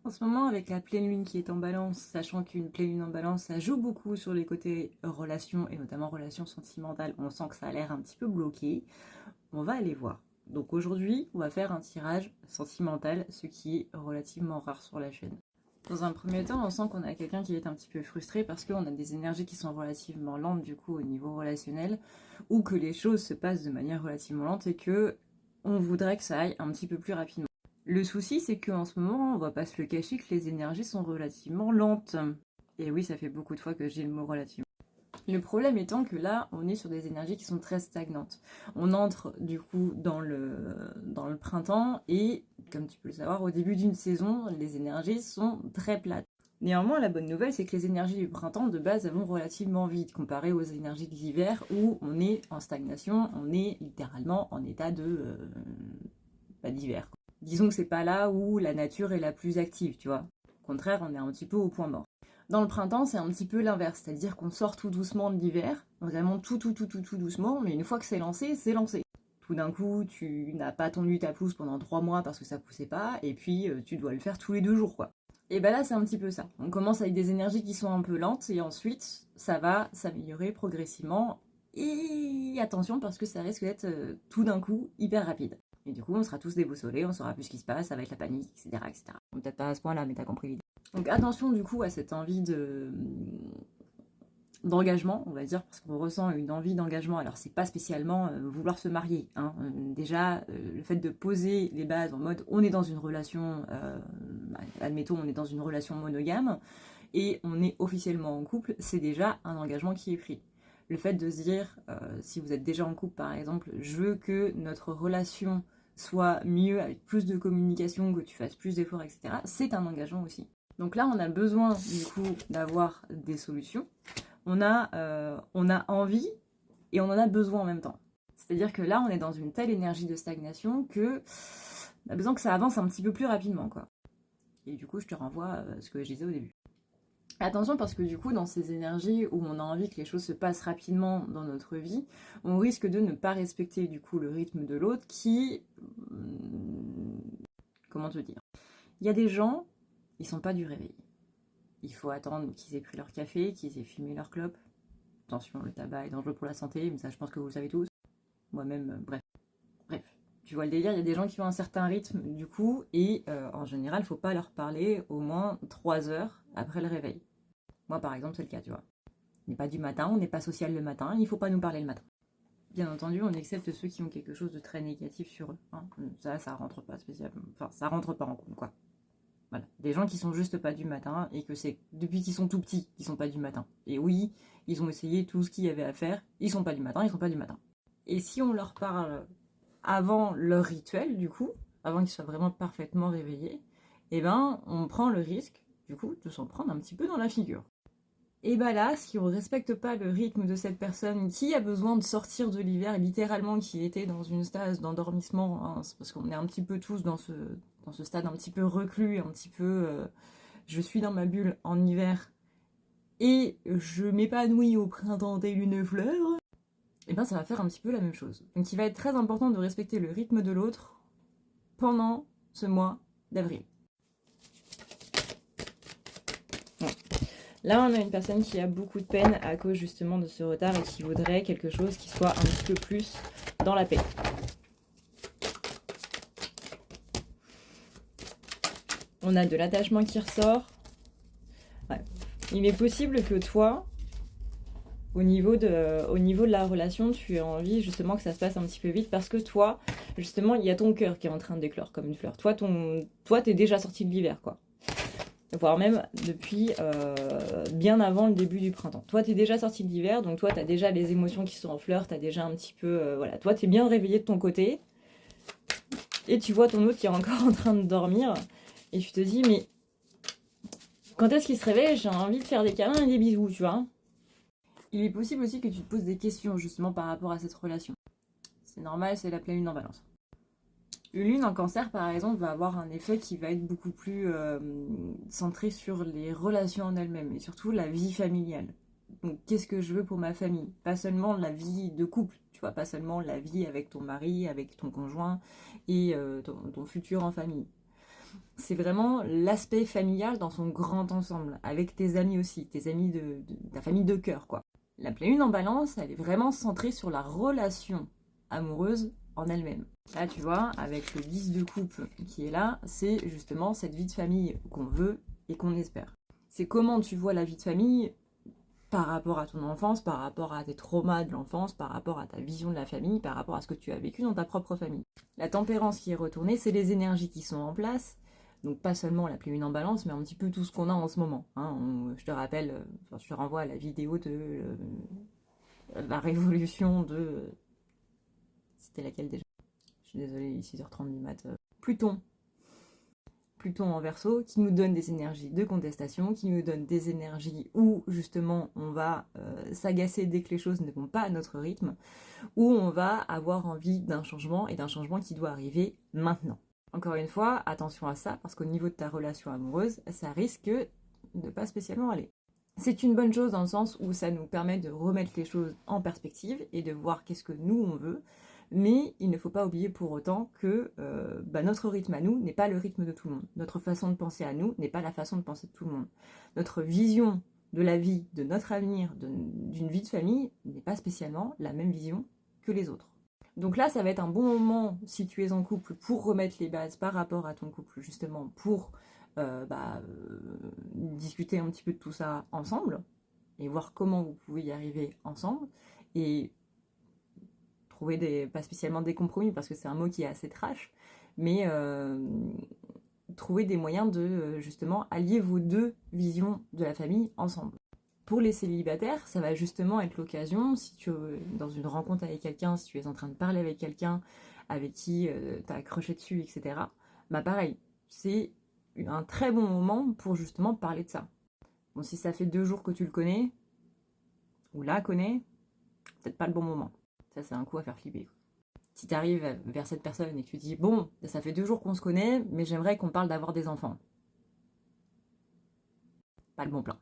En ce moment, avec la pleine lune qui est en balance, sachant qu'une pleine lune en balance, ça joue beaucoup sur les côtés relations, et notamment relations sentimentales, on sent que ça a l'air un petit peu bloqué, on va aller voir. Donc aujourd'hui, on va faire un tirage sentimental, ce qui est relativement rare sur la chaîne. Dans un premier temps, on sent qu'on a quelqu'un qui est un petit peu frustré parce qu'on a des énergies qui sont relativement lentes du coup au niveau relationnel, ou que les choses se passent de manière relativement lente et que on voudrait que ça aille un petit peu plus rapidement. Le souci, c'est qu'en ce moment, on va pas se le cacher, que les énergies sont relativement lentes. Et oui, ça fait beaucoup de fois que je dis le mot relativement. Le problème étant que là, on est sur des énergies qui sont très stagnantes. On entre du coup dans le printemps et, comme tu peux le savoir, au début d'une saison, les énergies sont très plates. Néanmoins, la bonne nouvelle, c'est que les énergies du printemps, de base, elles vont relativement vite, comparées aux énergies de l'hiver, où on est en stagnation, on est littéralement en état de... d'hiver. Disons que c'est pas là où la nature est la plus active, tu vois. Au contraire, on est un petit peu au point mort. Dans le printemps, c'est un petit peu l'inverse, c'est-à-dire qu'on sort tout doucement de l'hiver, vraiment tout doucement, mais une fois que c'est lancé, c'est lancé. Tout d'un coup, tu n'as pas tondu ta pelouse pendant 3 mois parce que ça poussait pas, et puis tu dois le faire tous les 2 jours, quoi. Et ben là, c'est un petit peu ça. On commence avec des énergies qui sont un peu lentes, et ensuite, ça va s'améliorer progressivement. Et attention, parce que ça risque d'être tout d'un coup hyper rapide. Et du coup, on sera tous déboussolés, on saura plus ce qui se passe, ça va être la panique, etc. etc. Bon, peut-être pas à ce point-là, mais t'as compris l'idée. Donc attention du coup à cette envie d'engagement, on va dire, parce qu'on ressent une envie d'engagement. Alors c'est pas spécialement vouloir se marier, hein. Déjà, le fait de poser les bases en mode on est dans une relation, admettons on est dans une relation monogame, et on est officiellement en couple, c'est déjà un engagement qui est pris. Le fait de se dire, si vous êtes déjà en couple par exemple, je veux que notre relation soit mieux, avec plus de communication, que tu fasses plus d'efforts, etc., c'est un engagement aussi. Donc là, on a besoin du coup d'avoir des solutions. On a envie et on en a besoin en même temps. C'est-à-dire que là, on est dans une telle énergie de stagnation que on a besoin que ça avance un petit peu plus rapidement, quoi. Et du coup, je te renvoie à ce que je disais au début. Attention parce que du coup, dans ces énergies où on a envie que les choses se passent rapidement dans notre vie, on risque de ne pas respecter du coup le rythme de l'autre qui... Comment te dire? Il y a des gens, ils sont pas du réveil. Il faut attendre qu'ils aient pris leur café, qu'ils aient fumé leur clope. Attention, le tabac est dangereux pour la santé, mais ça je pense que vous le savez tous. Moi-même, bref. Bref. Tu vois le délire, il y a des gens qui ont un certain rythme du coup, et en général, il faut pas leur parler au moins 3 heures après le réveil. Moi par exemple, c'est le cas, tu vois. On n'est pas du matin, on n'est pas social le matin, il faut pas nous parler le matin. Bien entendu, on accepte ceux qui ont quelque chose de très négatif sur eux, hein. Ça rentre pas spécialement. Enfin, ça rentre pas en compte, quoi. Voilà. Des gens qui sont juste pas du matin et que c'est depuis qu'ils sont tout petits qu'ils sont pas du matin. Et oui, ils ont essayé tout ce qu'il y avait à faire, ils sont pas du matin, ils sont pas du matin. Et si on leur parle avant leur rituel, du coup, avant qu'ils soient vraiment parfaitement réveillés, eh ben, on prend le risque, du coup, de s'en prendre un petit peu dans la figure. Et bah là, si on respecte pas le rythme de cette personne qui a besoin de sortir de l'hiver, littéralement qui était dans une stase d'endormissement, hein, parce qu'on est un petit peu tous dans ce stade un petit peu reclus, un petit peu je suis dans ma bulle en hiver et je m'épanouis au printemps telle une fleur, et ben ça va faire un petit peu la même chose. Donc il va être très important de respecter le rythme de l'autre pendant ce mois d'avril. Bon. Là, on a une personne qui a beaucoup de peine à cause justement de ce retard et qui voudrait quelque chose qui soit un petit peu plus dans la paix. On a de l'attachement qui ressort. Ouais. Il est possible que toi, au niveau de la relation, tu aies envie justement que ça se passe un petit peu vite parce que toi, justement, il y a ton cœur qui est en train d'éclore comme une fleur. Toi, t'es déjà sorti de l'hiver, quoi. Voire même depuis bien avant le début du printemps. Toi, t'es déjà sorti de l'hiver, donc toi, t'as déjà les émotions qui sont en fleurs, t'as déjà un petit peu... voilà, toi, t'es bien réveillé de ton côté, et tu vois ton autre qui est encore en train de dormir, et tu te dis, mais quand est-ce qu'il se réveille? J'ai envie de faire des câlins et des bisous, tu vois. Il est possible aussi que tu te poses des questions, justement, par rapport à cette relation. C'est normal, c'est la pleine lune en balance. Une lune en cancer, par exemple, va avoir un effet qui va être beaucoup plus centré sur les relations en elles-mêmes et surtout la vie familiale. Donc, qu'est-ce que je veux pour ma famille? Pas seulement la vie de couple, tu vois, pas seulement la vie avec ton mari, avec ton conjoint et ton futur en famille. c'est vraiment l'aspect familial dans son grand ensemble, avec tes amis aussi, tes amis ta famille de cœur, quoi. La pleine lune en balance, elle est vraiment centrée sur la relation amoureuse en elle-même. Là, tu vois, avec le 10 de coupe qui est là, c'est justement cette vie de famille qu'on veut et qu'on espère. C'est comment tu vois la vie de famille par rapport à ton enfance, par rapport à tes traumas de l'enfance, par rapport à ta vision de la famille, par rapport à ce que tu as vécu dans ta propre famille. La tempérance qui est retournée, c'est les énergies qui sont en place, donc pas seulement la pleine lune en balance, mais un petit peu tout ce qu'on a en ce moment. Hein. Je te rappelle, je te renvoie à la vidéo de la révolution de... C'était laquelle déjà? Je suis désolée, il est 6h30 du mat. Pluton. Pluton en Verseau, qui nous donne des énergies de contestation, qui nous donne des énergies où justement on va s'agacer dès que les choses ne vont pas à notre rythme, où on va avoir envie d'un changement et d'un changement qui doit arriver maintenant. Encore une fois, attention à ça, parce qu'au niveau de ta relation amoureuse, ça risque de pas spécialement aller. C'est une bonne chose dans le sens où ça nous permet de remettre les choses en perspective et de voir qu'est-ce que nous on veut, mais il ne faut pas oublier pour autant que notre rythme à nous n'est pas le rythme de tout le monde. Notre façon de penser à nous n'est pas la façon de penser de tout le monde. Notre vision de la vie, de notre avenir, d'une vie de famille n'est pas spécialement la même vision que les autres. Donc là, ça va être un bon moment, si tu es en couple, pour remettre les bases par rapport à ton couple, justement, pour discuter un petit peu de tout ça ensemble, et voir comment vous pouvez y arriver ensemble, et trouver pas spécialement des compromis, parce que c'est un mot qui est assez trash, mais trouver des moyens de, justement, allier vos deux visions de la famille ensemble. Pour les célibataires, ça va justement être l'occasion, si tu es dans une rencontre avec quelqu'un, si tu es en train de parler avec quelqu'un avec qui tu as accroché dessus, etc. Bah pareil, c'est un très bon moment pour justement parler de ça. Bon, si ça fait 2 jours que tu le connais, ou la connais, peut-être pas le bon moment. Ça, c'est un coup à faire flipper. Si tu arrives vers cette personne et que tu dis, bon, ça fait 2 jours qu'on se connaît, mais j'aimerais qu'on parle d'avoir des enfants. Pas le bon plan.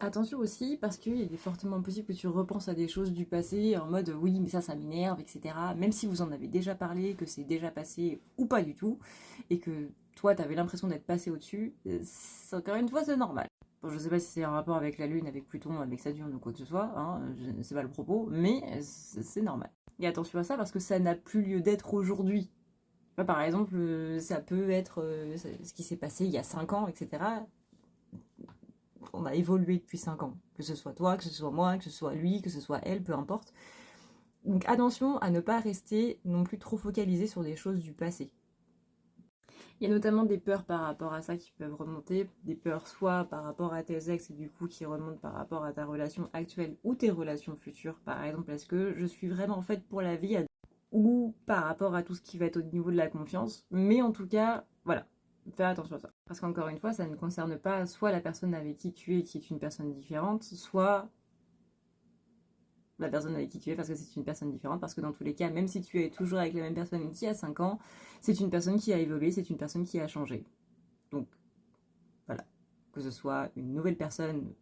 Attention aussi, parce qu'il est fortement possible que tu repenses à des choses du passé en mode oui, mais ça m'énerve, etc. Même si vous en avez déjà parlé, que c'est déjà passé ou pas du tout, et que toi, t'avais l'impression d'être passé au-dessus, encore une fois, c'est normal. Bon, je sais pas si c'est en rapport avec la Lune, avec Pluton, avec Saturne ou quoi que ce soit, hein, c'est pas le propos, mais c'est normal. Et attention à ça, parce que ça n'a plus lieu d'être aujourd'hui. Par exemple, ça peut être ce qui s'est passé il y a 5 ans, etc. On a évolué depuis 5 ans. Que ce soit toi, que ce soit moi, que ce soit lui, que ce soit elle, peu importe. Donc attention à ne pas rester non plus trop focalisé sur des choses du passé. Il y a notamment des peurs par rapport à ça qui peuvent remonter, des peurs soit par rapport à tes ex et du coup qui remontent par rapport à ta relation actuelle ou tes relations futures. Par exemple, est-ce que je suis vraiment faite pour la vie ou par rapport à tout ce qui va être au niveau de la confiance. Mais en tout cas, voilà, fais attention à ça. Parce qu'encore une fois, ça ne concerne pas soit la personne avec qui tu es, qui est une personne différente, soit la personne avec qui tu es parce que c'est une personne différente. Parce que dans tous les cas, même si tu es toujours avec la même personne qui a 5 ans, c'est une personne qui a évolué, c'est une personne qui a changé. Donc, voilà. Que ce soit une nouvelle personne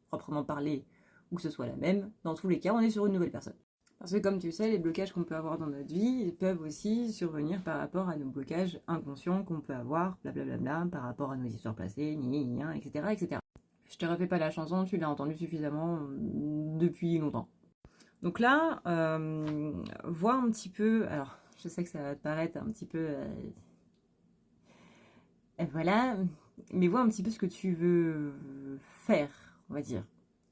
proprement parlée ou que ce soit la même, dans tous les cas, on est sur une nouvelle personne. Parce que comme tu sais, les blocages qu'on peut avoir dans notre vie peuvent aussi survenir par rapport à nos blocages inconscients qu'on peut avoir, blablabla, par rapport à nos histoires passées, etc., etc. Je te refais pas la chanson, tu l'as entendue suffisamment depuis longtemps. Donc là, vois un petit peu, alors je sais que ça va te paraître un petit peu... voilà, mais vois un petit peu ce que tu veux faire, on va dire.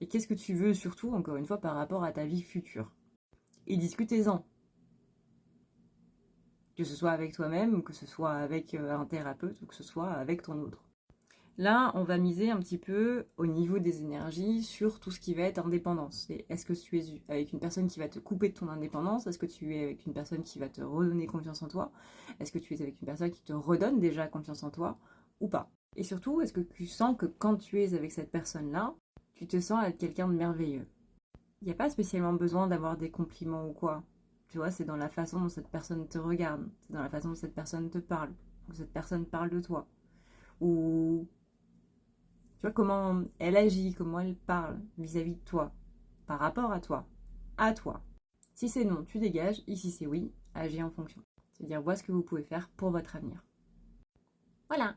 Et qu'est-ce que tu veux surtout, encore une fois, par rapport à ta vie future. Et discutez-en. Que ce soit avec toi-même, ou que ce soit avec un thérapeute, ou que ce soit avec ton autre. Là, on va miser un petit peu au niveau des énergies sur tout ce qui va être indépendance. Est-ce que tu es avec une personne qui va te couper de ton indépendance? Est-ce que tu es avec une personne qui va te redonner confiance en toi? Est-ce que tu es avec une personne qui te redonne déjà confiance en toi ou pas? Et surtout, est-ce que tu sens que quand tu es avec cette personne-là, tu te sens être quelqu'un de merveilleux? Il n'y a pas spécialement besoin d'avoir des compliments ou quoi. Tu vois, c'est dans la façon dont cette personne te regarde, c'est dans la façon dont cette personne te parle, ou cette personne parle de toi, ou tu vois comment elle agit, comment elle parle vis-à-vis de toi, par rapport à toi, à toi. Si c'est non, tu dégages, et si c'est oui, agis en fonction. C'est-à-dire, vois ce que vous pouvez faire pour votre avenir. Voilà.